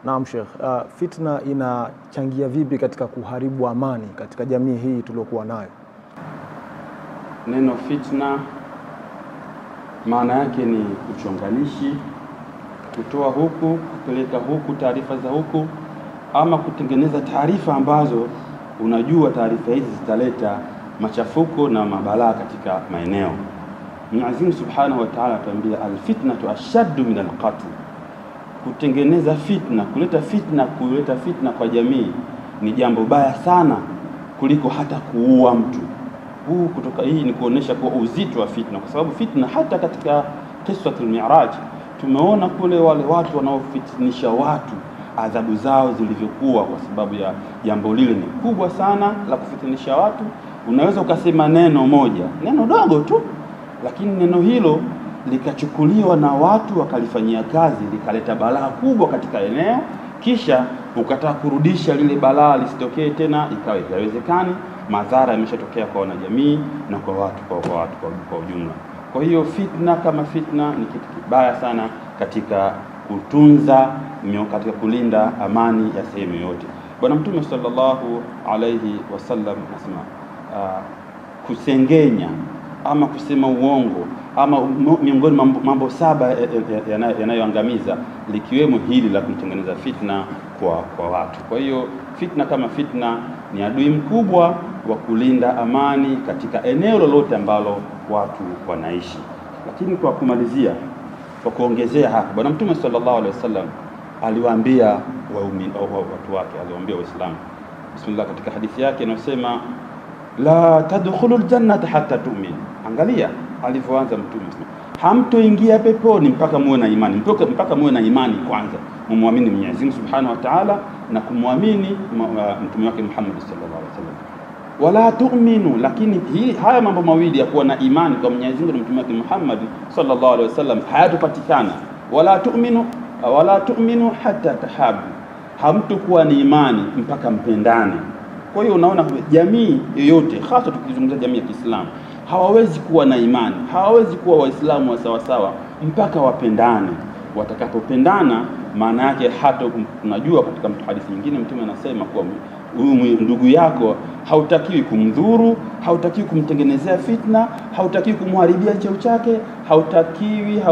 Naam Sheikh, fitna inachangia vipi katika kuharibu amani katika jamii hii tuliokuwa nayo? Neno fitna maana yake ni uchonganishi, kutoa huku kupeleka huku, taarifa za huku, ama kutengeneza taarifa ambazo unajua taarifa hizi zitaleta machafuko na mabalaa katika maeneo. Mwenyezi Mungu Subhanahu wa Ta'ala atuambia alfitnatu ashaddu min alqatl. Kutengeneza fitna, kuleta fitna kwa jamii ni jambo baya sana kuliko hata kuua mtu. Hii ni kuonesha kwa uzito wa fitna, kwa sababu fitna hata katika Qissatul Mi'raj tumeona kule wale watu wanaofitinisha watu adhabu zao zilivyokuwa, kwa sababu ya jambo lile ni kubwa sana la kufitinisha watu. Unaweza ukasema neno moja, neno dogo tu, lakini neno hilo likachukuliwa na watu wakalifanyia kazi, likaleta balaa kubwa katika eneo, kisha ukataka kurudisha lile balaa lisitokee tena, ikawa haiwezekani. Madhara yameshatokea kwa wanajamii na kwa watu kwa ujumla. Kwa hiyo fitna kama fitna ni kitu kibaya sana katika katika kulinda amani ya sehemu yote. Bwana Mtume sallallahu alayhi wasallam anasema kusengenya ama kusema uongo ama miongoni mambo 7 yanayoangamiza, likiwemo hili la kutengeneza fitna kwa watu. Kwa hiyo fitna kama fitna ni adui mkubwa wa kulinda amani katika eneo lolote ambalo watu wanaishi. Lakini kwa kumalizia, kwa kuongezea hapa, Bwana Mtume sallallahu alaihi wasallam aliwaambia watu wake, aliwaambia Waislamu bismillah katika hadithi yake inayosema la tadkhulul jannata hatta tu'minu. Angalia alivyoanza Mtume, hamtoingia peponi mpaka muwe na imani, mpaka muwe na imani kwanza, mumwamini Mwenyezi Mungu Subhanahu wa Ta'ala na kumwamini mtume wake Muhammad sallallahu alaihi wasallam. Wala tu'minu, lakini haya mambo mawili ya kuwa na imani kwa Mwenyezi Mungu na mtume wake Muhammad sallallahu alaihi wasallam hayatopatikana. Wala tu'minu hatta tahabu, hamtokuwa ni imani mpaka mpendane. Kwa hiyo unaona jamii yoyote, hasa tukizungumzia jamii ya Kiislamu, hawawezi kuwa na imani, hawawezi kuwa Waislamu wa sawa sawa mpaka wapendane. Watakapopendana, maana yake hata tunajua katika hadithi nyingine Mtume anasema kuwa huyu ndugu yako hautakiwi kumdhuru, hautakiwi kumtengenezea fitna, hautakiwi kumharibia cheo chake, hautakiwi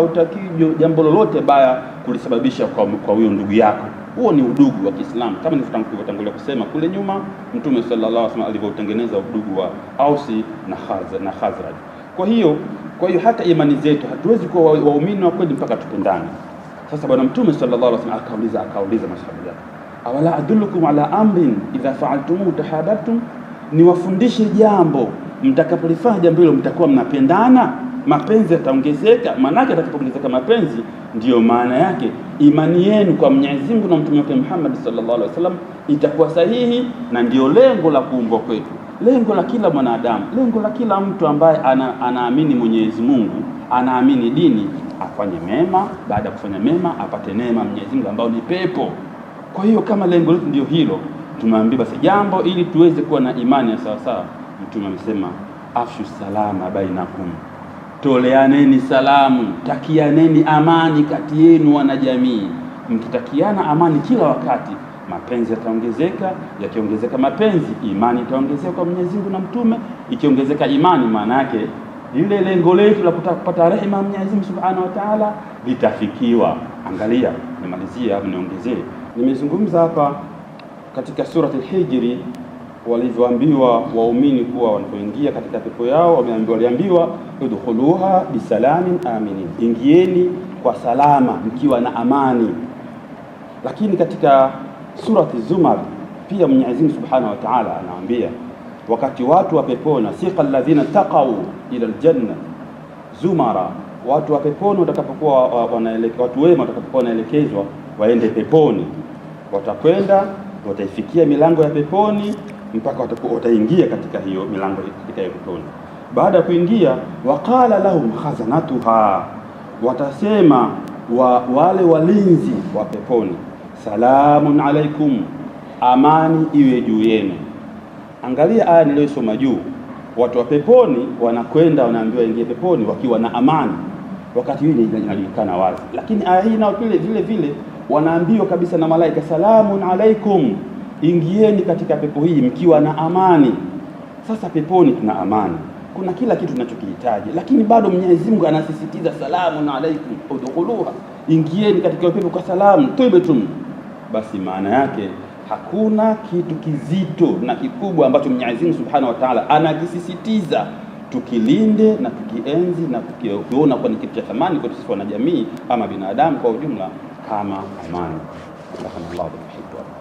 jambo lolote baya kulisababisha kwa huyo ndugu yako. Huo ni udugu wa Kiislamu, kama nilivyotangulia kusema kule nyuma, Mtume sallallahu alaihi wasallam alivyotengeneza udugu wa Ausi na Khazraj. Kwa hiyo hata imani zetu hatuwezi kuwa waumini wa kweli mpaka tupendane. Sasa Bwana Mtume sallallahu alaihi wasallam akauliza masahaba yake, awala adullukum ala amrin idha fa'altum tahabbtum, niwafundishe jambo mtakapolifanya jambo hilo mtakuwa mnapendana, mapenzi yataongezeka. Maana yake atakapoongezeka mapenzi, ndiyo maana yake imani yenu kwa Mwenyezi Mungu na mtume wake Muhammad sallallahu alaihi wasallam itakuwa sahihi, na ndiyo lengo la kuumbwa kwetu, lengo la kila mwanadamu, lengo la kila mtu ambaye anaamini Mwenyezi Mungu, anaamini dini, afanye mema, baada ya kufanya mema apate neema Mwenyezi Mungu ambao ni pepo. Kwa hiyo kama lengo letu ndio hilo, tumeambiwa basi jambo ili tuweze kuwa na imani ya sawa sawa. Mtume amesema afshu salama bainakum, toleaneni salamu, takianeni amani kati yenu wanajamii. Mkitakiana amani kila wakati, mapenzi yataongezeka. Yakiongezeka mapenzi, imani itaongezeka kwa Mwenyezi Mungu na mtume. Ikiongezeka imani, maana yake ile lengo letu la kupata rehema ya Mwenyezi Mungu Subhanahu wa Ta'ala litafikiwa. Angalia, nimalizia au niongezee, nimezungumza hapa katika surati al-Hijri walivyoambiwa waumini kuwa wanapoingia katika pepo yao, waliambiwa udkhuluha bisalamin aminin, ingieni kwa salama mkiwa na amani. Lakini katika surati Zumar pia Mwenyezi Mungu Subhanahu wa Ta'ala anawaambia wakati watu wa peponi, siqa alladhina taqaw ila aljanna zumara, watu wa peponi watakapokuwa watu wema watakapokuwa wanaelekezwa waende peponi, watakwenda wataifikia milango ya peponi mpaka wataingia katika hiyo milango katika hiyo peponi. Baada ya kuingia, waqala lahum khazanatuha, watasema wale walinzi wa peponi, salamun alaikum, amani iwe juu yenu. Angalia aya niliyosoma juu, watu wa peponi wanakwenda wanaambiwa ingie peponi wakiwa na amani, wakati hili inajulikana wazi. Lakini aya hii nao vile vile wanaambiwa kabisa na malaika, salamun alaikum, ingieni katika pepo hii mkiwa na amani. Sasa peponi tuna amani, kuna kila kitu tunachokihitaji, lakini bado Mwenyezi Mungu anasisitiza salamun alaikum udkhuluha, ingieni katika pepo kwa salamu tibtum. Basi maana yake hakuna kitu kizito na kikubwa ambacho Mwenyezi Mungu Subhanahu wa Ta'ala anakisisitiza tukilinde na tukienzi na tukiona kwa ni kitu cha thamani kwa sisi wanajamii ama binadamu kwa ujumla kama amani. Subhanallah.